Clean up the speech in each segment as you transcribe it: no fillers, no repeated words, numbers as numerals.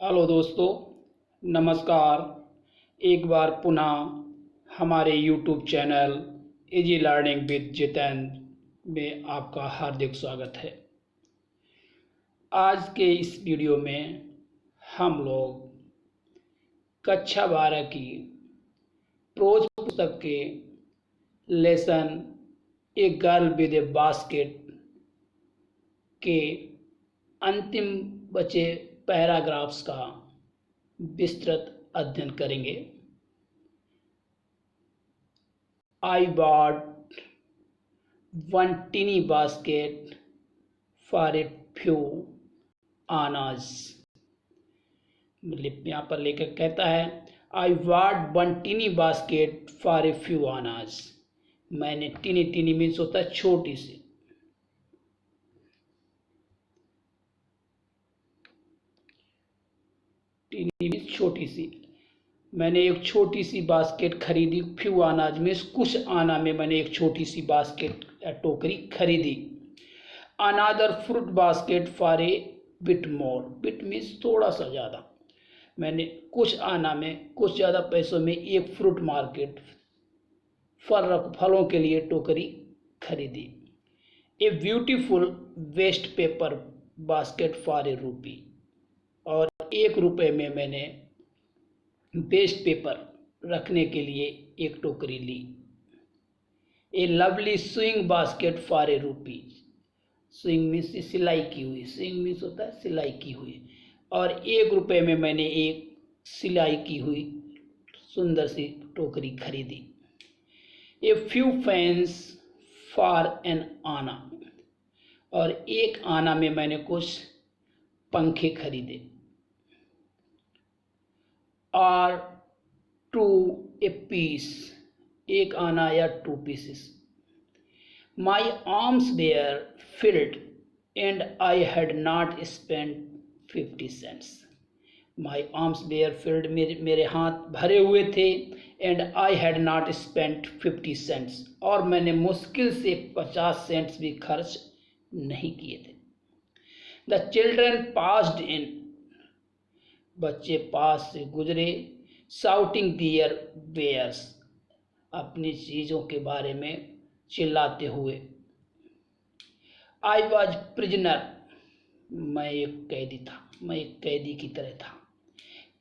Hello दोस्तों, नमस्कार। एक बार पुनः हमारे YouTube channel easy learning with Jitendra में आपका हार्दिक स्वागत है। आज के इस वीडियो में हम लोग कक्षा 12 की प्रोज पुस्तक के lesson a girl with a basket के अंतिम बचे पैराग्राफ्स का विस्तृत अध्ययन करेंगे। I bought one tiny basket for a few annas. यहाँ पर लेकर कहता है I bought one tiny basket for a few annas. मैंने टीनी टीनी मीन्स होता है छोटी सी, छोटी सी। मैंने एक छोटी सी बास्केट खरीदी। फ्यू अनाज में कुछ आना में मैंने एक छोटी सी बास्केट या टोकरी खरीदी। Another fruit basket for a bit more. Bit means थोड़ा सा ज़्यादा। मैंने कुछ आना में कुछ ज़्यादा पैसों में एक फ्रूट मार्केट फलों के लिए टोकरी खरीदी। A beautiful waste paper basket for a rupee. और 1 रुपये में मैंने वेस्ट पेपर रखने के लिए एक टोकरी ली। A lovely swing basket for a rupee. Swing means सिलाई की हुई, स्विंग मीन्स होता है सिलाई की हुई। और 1 रुपये में मैंने एक सिलाई की हुई सुंदर सी टोकरी खरीदी। A few fans for an anna. और 1 आना में मैंने कुछ पंखे खरीदे। और 2 ए पीस, 1 आना या 2 pieces. My arms were filled and I had not spend 50 cents. My arms were filled, मेरे हाथ भरे हुए थे। And I had not spend 50 cents, और मैंने मुश्किल से 50 सेंट्स भी खर्च नहीं किए थे। The children passed in. बच्चे पास से गुजरे। शाउटिंग दियर वेयर्स, अपनी चीज़ों के बारे में चिल्लाते हुए। आई वॉज प्रिजनर, मैं एक कैदी था, मैं एक कैदी की तरह था।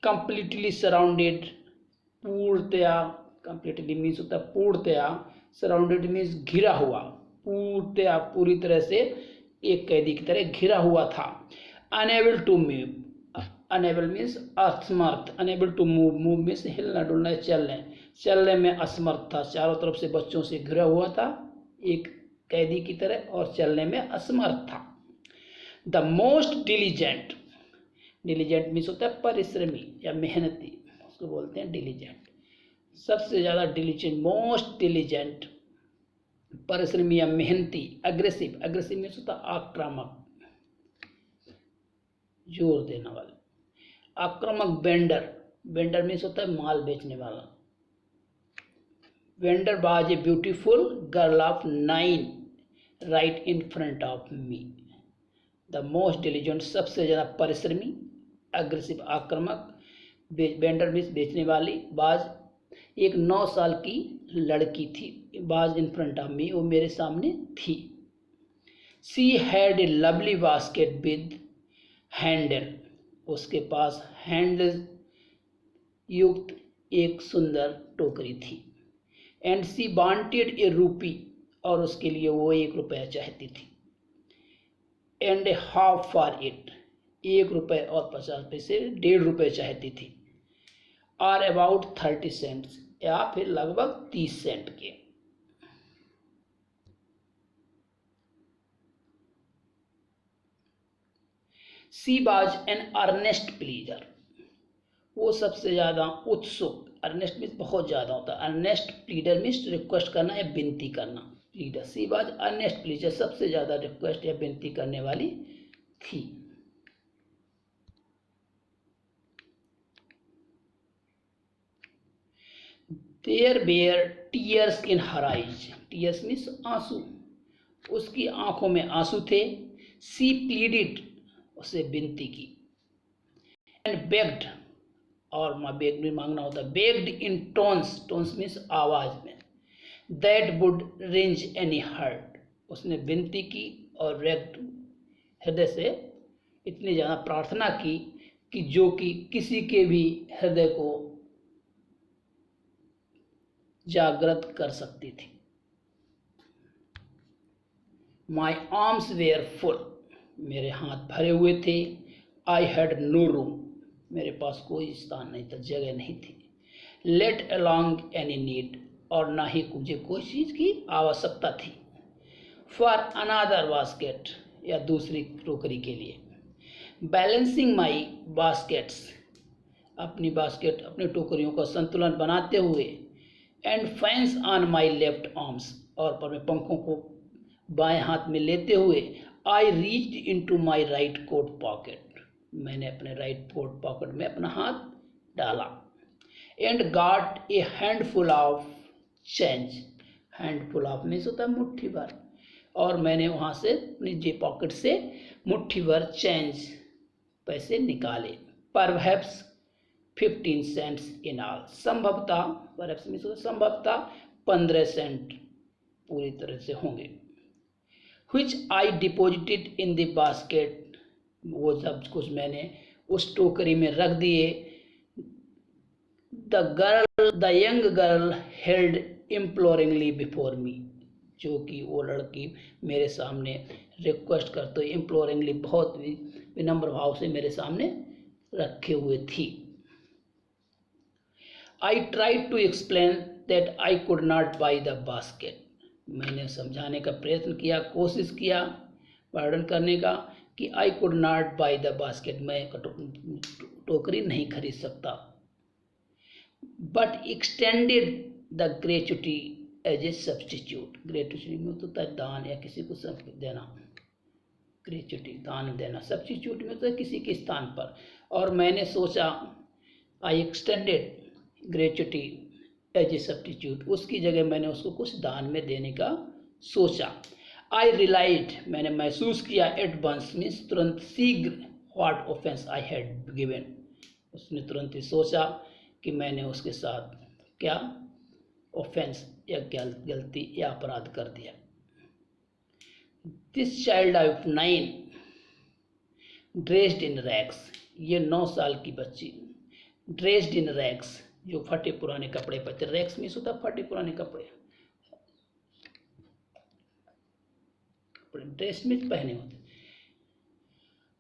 कंप्लीटली सराउंडेड, पूर्णतया, कंप्लीटली मीन्स होता है पूर्णतया, सराउंडेड मीन्स घिरा हुआ, पूर्णतया पूरी तरह से एक कैदी की तरह घिरा हुआ था। Unable to move, unable means असमर्थ, unable to move, move means हिलना डुलना, चलने में असमर्थ था। चारों तरफ से बच्चों से घिरा हुआ था एक कैदी की तरह, और चलने में असमर्थ था। The most diligent, diligent means होता है परिश्रमी या मेहनती, उसको बोलते हैं डिलीजेंट। सबसे ज़्यादा डिलीजेंट, मोस्ट डिलीजेंट, परिश्रमी या मेहनती। अग्रेसिव, अग्रेसिव मीन्स होता है आक्रामक, जोर देने वाला। आक्रामक वेंडर, वेंडर मीन्स होता है माल बेचने वाला। Vendor was a beautiful girl of 9 right in front of me. The most diligent, सबसे ज़्यादा परिश्रमी, अग्रेसिव आक्रामक, वेंडर मीन्स बेचने वाली। बाज, एक 9 साल की लड़की थी। बाज इन फ्रंट ऑफ मी, वो मेरे सामने थी। She had a lovely basket with handle, उसके पास हैंडल युक्त एक सुंदर टोकरी थी। एंड शी वांटेड ए रूपी, और उसके लिए वो 1 रुपया चाहती थी। And A half for it, 1 रुपये और 50 पैसे, 1.5 रुपये चाहती थी। आर अबाउट 30 सेंट्स, या फिर लगभग 30 सेंट के। सी बाज एन अर्नेस्ट प्लीजर, वो सबसे ज़्यादा उत्सुक, अर्नेस्ट मीन्स बहुत ज़्यादा होता है, अर्नेस्ट प्लीडर मीन्स रिक्वेस्ट करना या विनती करना। प्लीडर, सी बाज अर्नेस्ट प्लीजर, सबसे ज़्यादा रिक्वेस्ट या विनती करने वाली थी। There were tears in her eyes, tears means आंसू, उसकी आंखों में आंसू थे। सी प्लीडिड, उसे विनती की। एंड बेग्ड, और बेग भी मांगना होता है, begged in tones, tones means आवाज में, that would wring any heart, उसने विनती की और व्यक्त हृदय से इतनी ज़्यादा प्रार्थना की कि जो कि किसी के भी हृदय को जागृत कर सकती थी। माई आर्म्स वेयर फुल, मेरे हाथ भरे हुए थे। आई हैड नो रूम, मेरे पास कोई स्थान नहीं था, जगह नहीं थी। लेट अलॉन्ग एनी नीड, और ना ही मुझे कोई चीज़ की आवश्यकता थी। फॉर अनादर बास्केट, या दूसरी टोकरी के लिए। बैलेंसिंग माई बास्केट्स, अपनी बास्केट अपनी टोकरियों का संतुलन बनाते हुए। And fans on my left arms, और पर मैं पंखों को बाएं हाथ में लेते हुए। I reached into my right coat pocket, मैंने अपने राइट कोट पॉकेट में अपना हाथ डाला। And got a handful of change, handful of means होता है मुट्ठी भर, और मैंने वहाँ से अपनी जे पॉकेट से मुट्ठी भर चेंज, पैसे निकाले। परहैप्स 15 सेंट्स इन ऑल, संभवतः, परहैप्स मीन्स संभवतः 15 सेंट पूरी तरह से होंगे। Which I deposited in the basket, वो सब कुछ मैंने उस टोकरी में रख दिए। The young girl held imploringly before me, जो कि वो लड़की मेरे सामने रिक्वेस्ट करते इम्प्लोरिंगली, बहुत विनम्र भाव से मेरे सामने रखे हुए थी। I tried to explain that I could not buy the basket, मैंने समझाने का प्रयत्न किया, कोशिश किया वर्णन करने का कि I could not buy the basket, मैं टोकरी नहीं खरीद सकता। But extended the gratuity as a substitute, gratuity में होता है दान या किसी को देना, ग्रेचुटी दान देना, सब्सटीट्यूट में तो है किसी के स्थान पर। और मैंने सोचा, I extended gratuity as a substitute, उसकी जगह मैंने उसको कुछ दान में देने का सोचा। आई रियलाइज्ड, मैंने महसूस किया, एट वंस मीन्स तुरंत, शीघ्र, what offence I had given, उसने तुरंत ही सोचा कि मैंने उसके साथ क्या ऑफेंस या क्या गलती या अपराध कर दिया। This child of 9 dressed in rags, ये 9 साल की बच्ची ड्रेस्ड इन रैग्स, जो फटे पुराने कपड़े पहनते, रैग्स मीन्स होता फटे पुराने कपड़े, ड्रेस में पहने होते।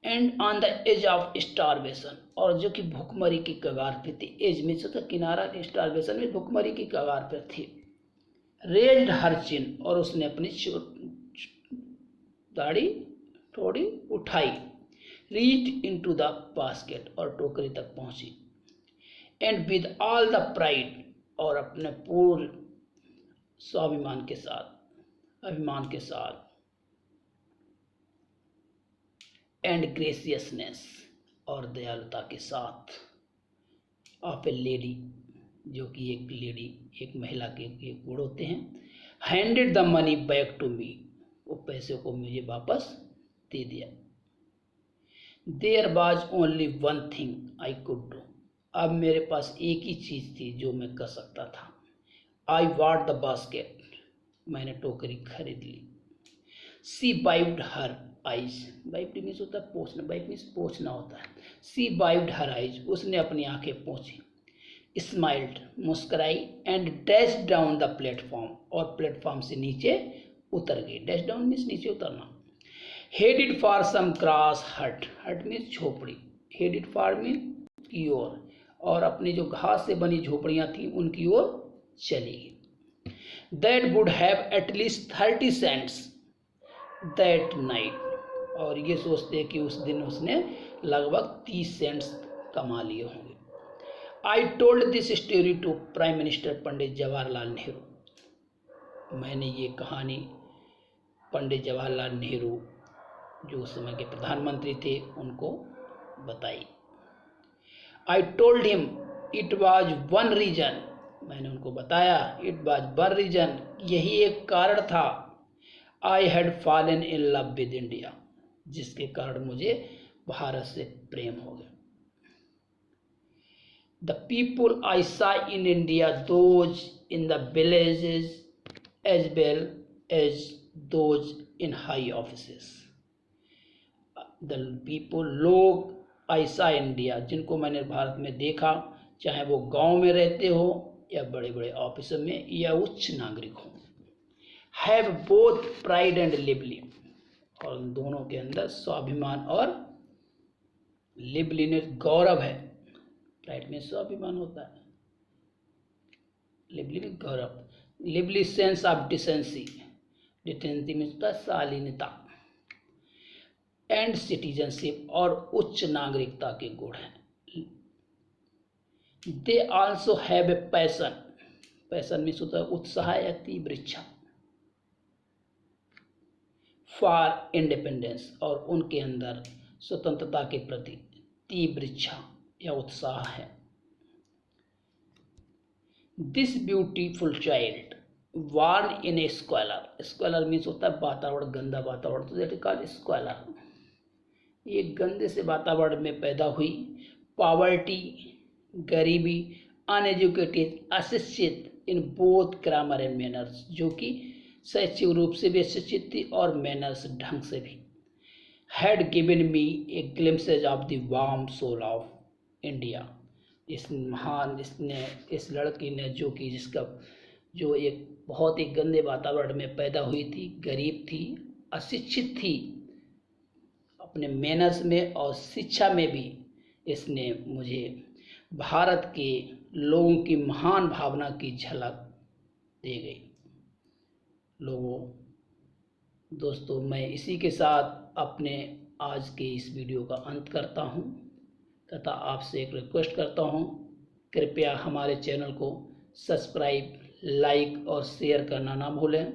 And on the edge of starvation, और जो कि भूखमरी की कगार पे थी, एज मीन्स होता किनारा, स्टारवेशन में भूखमरी की कगार पर थी। रेज्ड हर चिन, और उसने अपनी दाढ़ी थोड़ी उठाई। रीच्ड इनटू द बास्केट, और टोकरी तक पहुंची। And with all the pride, और अपने पूर्ण स्वाभिमान के साथ, अभिमान के साथ। एंड ग्रेसियसनेस, और दयालुता के साथ। ऑफ ए लेडी, जो कि एक लेडी, एक महिला के एक गुण होते हैं। Handed the money back to me, वो पैसे को मुझे वापस दे दिया। There was only one thing I could do, अब मेरे पास एक ही चीज़ थी जो मैं कर सकता था। आई बॉट द बास्केट, मैंने टोकरी खरीद ली। She wiped her eyes, wiped means होता है पोंछना, वाइप मीन्स पोंछना होता है। सी वाइप्ड हर आइज, उसने अपनी आंखें पोंछी। स्माइल्ड, मुस्कुराई। And dash down the platform, और प्लेटफॉर्म से नीचे उतर गई। डैश डाउन मीन्स नीचे उतरना। हेडेड फॉर सम ग्रास हट, हट मीन्स झोपड़ी, हेडेड फॉर मीन की ओर, और अपनी जो घास से बनी झोपड़ियाँ थीं उनकी ओर चली गई। That would have at least 30 cents that night, और ये सोचते कि उस दिन उसने लगभग 30 सेंट्स कमा लिए होंगे। I told this story to prime minister Pandit Jawaharlal Nehru, मैंने ये कहानी पंडित जवाहरलाल नेहरू, जो उस समय के प्रधानमंत्री थे, उनको बताई। I told him it was one reason, मैंने उनको बताया, इट वॉज वन रीजन, यही एक कारण था। I had fallen in love with India, जिसके कारण मुझे भारत से प्रेम हो गया। The people I saw in India, those in the villages as well as those in high offices. The people, लोग I saw India, जिनको मैंने भारत में देखा, चाहे वो गांव में रहते हो या बड़े बड़े ऑफिसर में या उच्च नागरिक हो, हैव बोथ प्राइड एंड लिबली, और उन दोनों के अंदर स्वाभिमान और लिबलीनेस गौरव है। प्राइड में स्वाभिमान होता है, लिबली में गौरव, लिबली सेंस ऑफ डिसेंसी, डिसेंसी में होता है शालीनता, एंड सिटीजनशिप, और उच्च नागरिकता के गुण हैं। They also have a passion, passion में होता है उत्साह या तीव्र इच्छा, फॉर इंडिपेंडेंस, और उनके अंदर स्वतंत्रता के प्रति तीव्र इच्छा या उत्साह है। This beautiful child born in a squalor, squalor means होता है वातावरण, गंदा वातावरण, तो दैट इज कॉल्ड स्क्वालर। ये गंदे से वातावरण में पैदा हुई, पॉवर्टी, गरीबी, अनएजुकेटेड, अशिक्षित, in both grammar and manners, जो कि शैक्षिक रूप से भी अशिक्षित थी और मैनर्स ढंग से भी। Had given me a glimpses of the warm soul of India, इस महान, इसने, इस लड़की ने, जो कि जिसका, जो एक बहुत ही गंदे वातावरण में पैदा हुई थी, गरीब थी, अशिक्षित थी, अपने मैनर्स में और शिक्षा में भी इसने मुझे भारत के लोगों की महान भावना की झलक दे गई। लोगों, दोस्तों, मैं इसी के साथ अपने आज के इस वीडियो का अंत करता हूं तथा आपसे एक रिक्वेस्ट करता हूं, कृपया हमारे चैनल को सब्सक्राइब, लाइक और शेयर करना ना भूलें